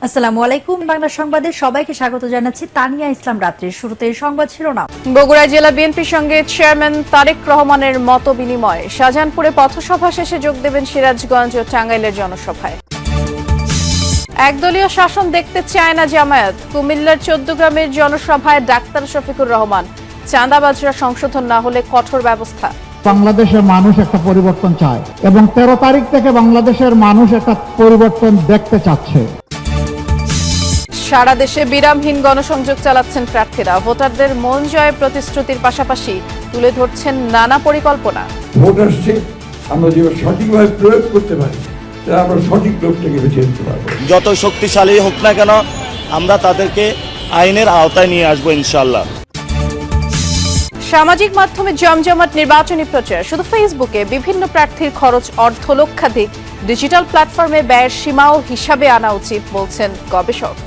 আসসালামু আলাইকুম। বাংলা সংবাদে সবাইকে স্বাগত জানাচ্ছি। তানিয়া ইসলাম। রাত্রির শুরুতে সংবাদ শিরোনাম। বগুড়া জেলা বিএনপির সঙ্গে চেয়ারম্যান তারেক রহমানের মত বিনিময়। শাহজাহানপুরে পথসভা শেষে যোগ দেবেন সিরাজগঞ্জ ও টাঙ্গাইলের জনসভায়। একদলীয় শাসন দেখতে চায় না জামায়াত। কুমিল্লার 14 গ্রামের জনসভায় ডাক্তার শফিকুর রহমান। চাঁদাবাজরা সংশোধন না হলে কঠোর ব্যবস্থা। বাংলাদেশের মানুষ একটা পরিবর্তন চায় এবং 13 তারিখ থেকে বাংলাদেশের মানুষ একটা পরিবর্তন দেখতে চাচ্ছে। সারা দেশে বিরামহীন গণসংযোগ চালাচ্ছেন প্রার্থীরা। ভোটারদের মন জয়ের প্রতিশ্রুতির পাশাপাশি তুলে ধরছেন নানা পরিকল্পনা। ভোট আসছে, আমরা যে সঠিকভাবে প্রয়োগ করতে পারি, আমরা সঠিক লোকটাকে বেছে নিতে পারবো। যত শক্তিশালী হোক না কেন, আমরা তাদেরকে আইনের আওতায় নিয়ে আসবো ইনশাআল্লাহ। সামাজিক মাধ্যমে জমজমাট নির্বাচনী প্রচার। শুধু ফেসবুকে বিভিন্ন প্রার্থীর খরচ অর্ধ লক্ষাধিক। ডিজিটাল প্ল্যাটফর্মে ব্যয়ের সীমাও হিসাবে আনা উচিত বলছেন গবেষক।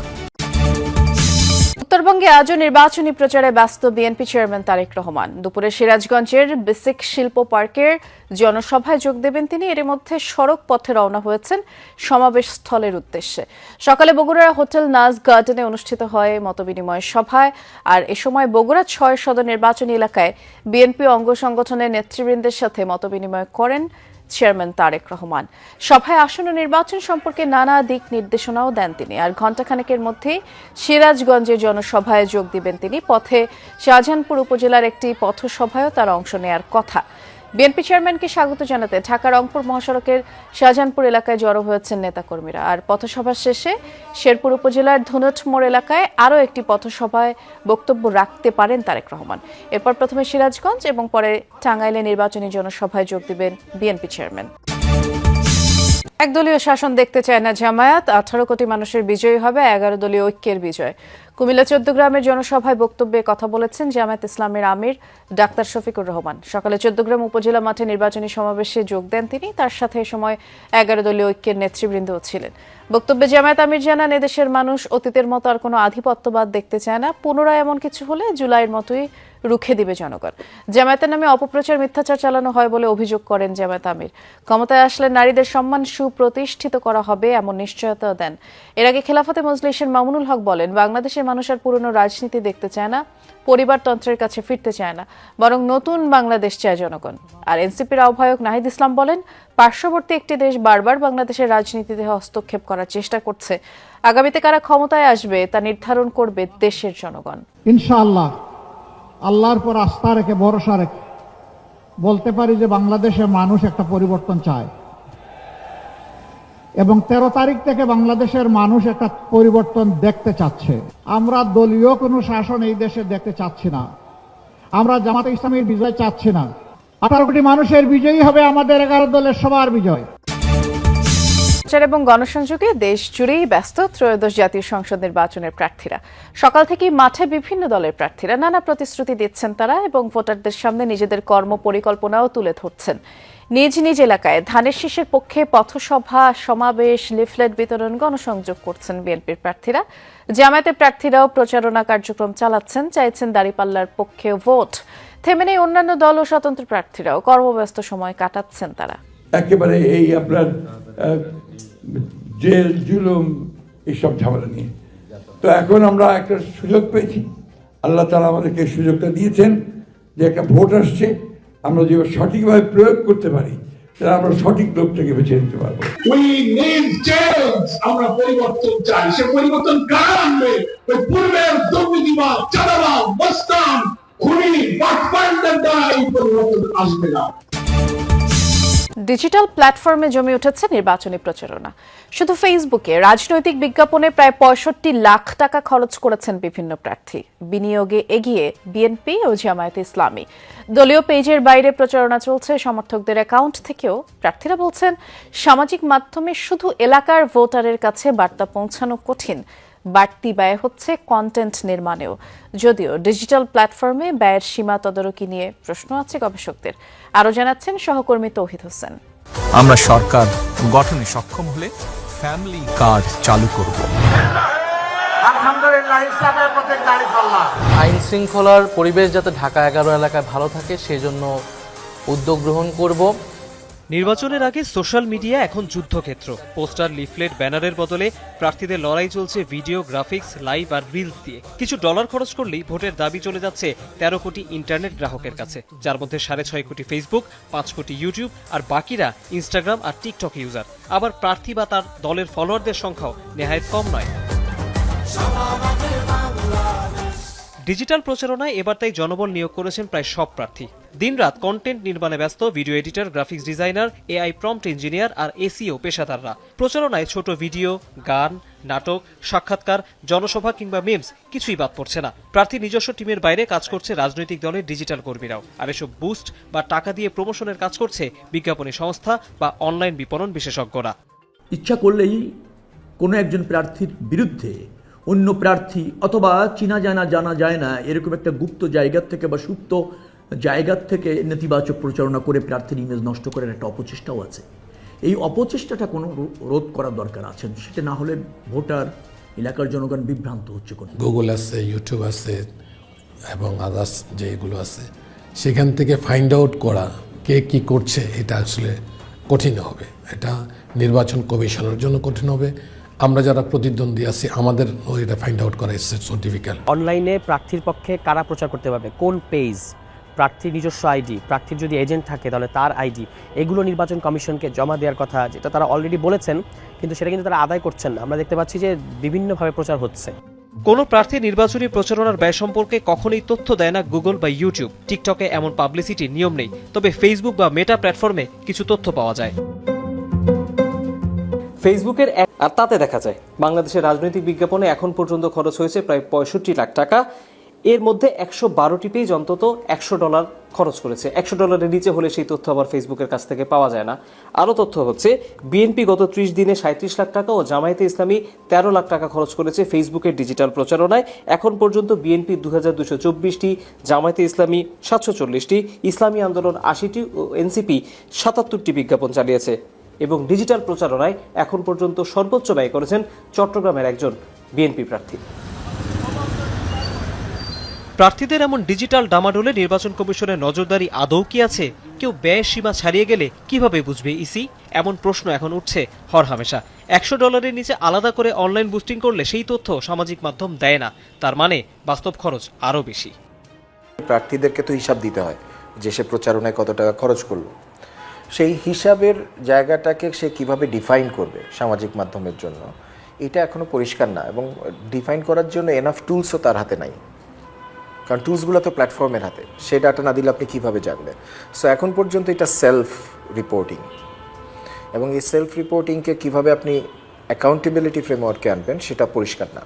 উত্তরবঙ্গে আজও নির্বাচনী প্রচারে ব্যস্ত বিএনপি চেয়ারম্যান তারেক রহমান। দুপুরে সিরাজগঞ্জের বেসিক শিল্প পার্কের জনসভায় যোগ দেবেন তিনি। এর মধ্যে সড়ক পথে রওনা হয়েছেন সমাবেশ স্থলের উদ্দেশ্যে। সকালে বগুড়া হোটেল নাজ গার্ডেনে অনুষ্ঠিত হয় মতবিনিময় সভায়। আর এ সময় বগুড়া 6 সদর নির্বাচনী এলাকায় বিএনপি অঙ্গ সংগঠনের নেতৃবৃন্দের সাথে মতবিনিময় করেন চেয়ারম্যান তারেক রহমান। সভায় আসন্ন নির্বাচন সম্পর্কে নানা দিক নির্দেশনাও দেন তিনি। আর ঘণ্টাখানেকের মধ্যেই সিরাজগঞ্জের জনসভায় যোগ দিবেন তিনি। পথে শাহজাহানপুর উপজেলার একটি পথসভায়ও তার অংশ নেয়ার কথা। বিএনপি চেয়ারম্যানকে স্বাগত জানাতে ঢাকা রংপুর মহাসড়কের শাহজাহানপুর এলাকায় জড়ো হয়েছেন নেতাকর্মীরা। আর পথসভা শেষে শেরপুর উপজেলার ধুনট মোড় এলাকায় আরও একটি পথসভায় বক্তব্য রাখতে পারেন তারেক রহমান। এরপর প্রথমে সিরাজগঞ্জ এবং পরে টাঙ্গাইলে নির্বাচনী জনসভায় যোগ দিবেন বিএনপি চেয়ারম্যান। একদলীয় শাসন দেখতে চায় না জামায়াত। 18 কোটি মানুষের বিজয়ী হবে 11 দলীয় ঐক্যের বিজয়। কুমিল্লা 14 গ্রামের জনসভায় বক্তব্যে কথা বলেছেন জামায়াত ইসলামের আমির ডাক্তার শফিকুর রহমান। সকালে 14 গ্রাম উপজেলা মাঠে নির্বাচনী সমাবেশে যোগ দেন তিনি। তার সাথে এ সময় 11 দলীয় ঐক্যের নেতৃবৃন্দও ছিলেন। বক্তব্যে জামায়াত আমির জানান, এদেশের মানুষ অতীতের মতো আর কোনো আধিপত্যবাদ দেখতে চায় না। পুনরায় এমন কিছু হলে জুলাইয়ের মতোই রুখে দিবে জনগণ। জামায়াতের নামে অপপ্রচার মিথ্যাচার চালানো হয় বলে অভিযোগ করেন জামায়াত আমির। ক্ষমতায় আসলে নারীদের সম্মান সুপ্রতিষ্ঠিত করা হবে এমন নিশ্চয়তা দেন। এর আগে খেলাফতে মজলিসের মামুনুল হক বলেন, বাংলাদেশের মানুষ আর পুরনো রাজনীতি দেখতে চায় না, পরিবারতন্ত্রের কাছে ফিরতে চায় না, বরং নতুন বাংলাদেশ চায় জনগণ। আর এনসিপির আহ্বায়ক নাহিদ ইসলাম বলেন, পার্শ্ববর্তী একটি দেশ বারবার বাংলাদেশের রাজনীতিতে হস্তক্ষেপ করার চেষ্টা করছে। আগামীতে কারা ক্ষমতায় আসবে তা নির্ধারণ করবে দেশের জনগণ। ইনশাআল্লাহ আল্লাহর পর আস্থা রেখে ভরসা রেখে বলতে পারি যে বাংলাদেশের মানুষ একটা পরিবর্তন চায় এবং 13 তারিখ থেকে বাংলাদেশের মানুষ একটা পরিবর্তন দেখতে চাচ্ছে। আমরা দলীয় কোনো শাসন এই দেশে দেখতে চাচ্ছি না। আমরা জামাতে ইসলামের বিজয় চাচ্ছি না। 18 কোটি মানুষের বিজয়ী হবে আমাদের 11 দলের সবার বিজয়। এবং গণসংযোগে দেশ জুড়েই ব্যস্ত ত্রয়োদশ জাতীয় সংসদ নির্বাচনের প্রার্থীরা। সকাল থেকেই মাঠে বিভিন্ন দলের প্রার্থীরা নানা প্রতিশ্রুতি দিচ্ছেন তারা এবং ভোটারদের সামনে নিজেদের কর্ম পরিকল্পনাও তুলে ধরছেন। নিজ নিজ এলাকায় ধানের শীষের পক্ষে পথসভা, সমাবেশ, লিফলেট বিতরণ, গণসংযোগ করছেন বিএনপির প্রার্থীরা। জামায়াতের প্রার্থীরাও প্রচারণা কার্যক্রম চালাচ্ছেন, চাইছেন দাঁড়িপাল্লার পক্ষে ভোট। থেমে নেই অন্যান্য দল ও স্বতন্ত্র প্রার্থীরাও, কর্মব্যস্ত সময় কাটাচ্ছেন তারা। একেবারে এই আপনার জেল জুলুম এইসব ঝামেলা নিয়ে তো এখন আমরা একটা সুযোগ পেয়েছি। আল্লাহ তাআলা আমাদেরকে সুযোগটা দিয়েছেন যে একটা ভোট আসছে, আমরা যে সঠিকভাবে প্রয়োগ করতে পারি, তাহলে আমরা সঠিক লোকটাকে বেছে নিতে পারবো। আমরা পরিবর্তন চাই। সে পরিবর্তন কারা আনবে? ওই পূর্বের দুর্নীতিবাদ, চাঁদাবাজ, মস্তান, খুনি, বাটপারদের দ্বারা এই পরিবর্তন আসবে না। ডিজিটাল প্ল্যাটফর্মে জমে উঠেছে নির্বাচনী প্রচারণা। শুধু ফেসবুকে রাজনৈতিক বিজ্ঞাপনে প্রায় 65 লাখ টাকা খরচ করেছেন বিভিন্ন প্রার্থী। বিনিয়োগে এগিয়ে বিএনপি ও জামায়াতে ইসলামী। দলীয় পেজের বাইরে প্রচারণা চলছে সমর্থকদের অ্যাকাউন্ট থেকেও। প্রার্থীরা বলছেন, সামাজিক মাধ্যমে শুধু এলাকার ভোটারের কাছে বার্তা পৌঁছানো কঠিন, বাড়তি ব্যয় হচ্ছে কন্টেন্ট নির্মাণেও। যদিও ডিজিটাল প্ল্যাটফর্মে ব্যয়ের সীমা তদারকি নিয়ে প্রশ্ন আছে গবেষকদের। আরও জানাচ্ছেন সহকর্মী তৌহিদ হোসেন। আমরা সরকার গঠনে সক্ষম হলে ফ্যামিলি কার্ড চালু করব। আইন শৃঙ্খলার পরিবেশ যাতে ঢাকা 11 এলাকায় ভালো থাকে সেজন্য উদ্যোগ গ্রহণ করব। নির্বাচনের আগে সোশ্যাল মিডিয়া এখন যুদ্ধক্ষেত্র। পোস্টার, লিফলেট, ব্যানারের বদলে প্রার্থীদের লড়াই চলছে ভিডিও, গ্রাফিক্স, লাইভ আর রিলস দিয়ে। কিছু ডলার খরচ করলেই ভোটের দাবি চলে যাচ্ছে 13 কোটি ইন্টারনেট গ্রাহকের কাছে, যার মধ্যে 6.5 কোটি ফেসবুক, 5 কোটি ইউটিউব আর বাকিরা ইনস্টাগ্রাম আর টিকটক ইউজার। আবার প্রার্থী বা তার দলের ফলোয়ারদের সংখ্যাও নেহায়েত কম নয়। ডিজিটাল প্রচারণায় এবার তাই জনবল নিয়োগ করেছেন প্রায় সব প্রার্থী। দিনরাত কন্টেন্ট নির্মাণে ব্যস্ত video editor, graphics designer, AI prompt engineer আর এসইও পেশাদাররা। প্রচারণায় ছোট ভিডিও, গান, নাটক, সাক্ষাৎকার, জনসভা কিংবা মিমস কিছুই বাদ পড়ছে না। প্রার্থী নিজস্ব টিমের বাইরে কাজ করছে রাজনৈতিক দলের ডিজিটাল কর্মীরাও। আর এসব বুস্ট বা টাকা দিয়ে প্রমোশনের কাজ করছে বিজ্ঞাপনী সংস্থা বা অনলাইন বিপণন বিশেষজ্ঞরা। ইচ্ছা করলেই কোনো একজন প্রার্থীর বিরুদ্ধে অন্য প্রার্থী অথবা চেনা জানা যায় না এরকম একটা গুপ্ত জায়গার থেকে বা সুপ্ত জায়গার থেকে নেতিবাচক প্রচারণা করে প্রার্থীর ইমেজ নষ্ট করার একটা অপচেষ্টাও আছে। এই অপচেষ্টাটা কোনো রোধ করার দরকার আছে, সেটা না হলে ভোটার, এলাকার জনগণ বিভ্রান্ত হচ্ছে। গুগল আছে, ইউটিউব আছে এবং আদার্স যেগুলো আছে, সেখান থেকে ফাইন্ড আউট করা কে কি করছে এটা আসলে কঠিন হবে। এটা নির্বাচন কমিশনের জন্য কঠিন হবে। আমরা যারা প্রতিদ্বন্দ্বী আছি আমাদের এটা ফাইন্ড আউট করা ইটস সো ডিফিকাল্ট। অনলাইনে প্রার্থীর পক্ষে কারা প্রচার করতে পারবে, কোন পেজ, প্রার্থীর নিজস্ব আইডি, প্রার্থীর যদি এজেন্ট থাকে তাহলে তার আইডি, এগুলো নির্বাচন কমিশনকে জমা দেওয়ার কথা, যেটা তারা অলরেডি বলেছেন, কিন্তু সেটা কিন্তু তারা আদায় করছেন না। আমরা দেখতে পাচ্ছি যে বিভিন্নভাবে প্রচার হচ্ছে। কোনো প্রার্থী নির্বাচনী প্রচারণার ব্যয় সম্পর্কে কখনোই তথ্য দেয় না গুগল বা ইউটিউব। টিকটকে এমন পাবলিসিটির নিয়ম নেই, তবে ফেসবুক বা মেটা প্ল্যাটফর্মে কিছু তথ্য পাওয়া যায়। ফেসবুকের আর তাতে দেখা যায় বাংলাদেশের রাজনৈতিক বিজ্ঞাপনে এখন পর্যন্ত খরচ হয়েছে প্রায় 65 লাখ টাকা। এর মধ্যে 112টি পেজ অন্তত $100 খরচ করেছে। $100 নিচে হলে সেই তথ্য আবার ফেসবুকের কাছ থেকে পাওয়া যায় না। আরও তথ্য হচ্ছে, বিএনপি গত 30 দিনে 37 লাখ টাকা ও জামায়াতে ইসলামী 13 লাখ টাকা খরচ করেছে ফেসবুকের ডিজিটাল প্রচারণায়। এখন পর্যন্ত বিএনপি 2224টি, জামায়াতে ইসলামী 740টি, ইসলামী আন্দোলন 80টি ও এনসিপি 77টি বিজ্ঞাপন চালিয়েছে। এবং ডিজিটাল প্রচারণায় এখন পর্যন্ত সর্বোচ্চ ব্যয় করেছেন চট্টগ্রামের একজন বিএনপি প্রার্থী। প্রার্থীদের এমন ডিজিটাল ডামাডোলে নির্বাচন কমিশনের নজরদারি আদৌ কি আছে? কেউ ব্যয়ের সীমা ছাড়িয়ে গেলে কিভাবে বুঝবে ইসি? এমন প্রশ্ন এখন উঠছে হরহামেশা। $100 নিচে আলাদা করে অনলাইন বুস্টিং করলে সেই তথ্য সামাজিক মাধ্যম দেয় না, তার মানে বাস্তব খরচ আরও বেশি। প্রার্থীদেরকে তো হিসাব দিতে হয় যে সে প্রচারণায় কত টাকা খরচ করলো। সেই হিসাবের জায়গাটাকে সে কিভাবে ডিফাইন করবে সামাজিক মাধ্যমের জন্য, এটা এখনো পরিষ্কার না। এবং ডিফাইন করার জন্য এনাফ টুলসও তার হাতে নাই, কারণ টুলসগুলো তো প্ল্যাটফর্মের হাতে। সে ডাটা না দিলে আপনি কীভাবে জানবেন? সো এখন পর্যন্ত এটা সেলফ রিপোর্টিং, এবং এই সেলফ রিপোর্টিংকে কীভাবে আপনি অ্যাকাউন্টেবিলিটি ফ্রেমওয়ার্কে আনবেন সেটা পরিষ্কার না।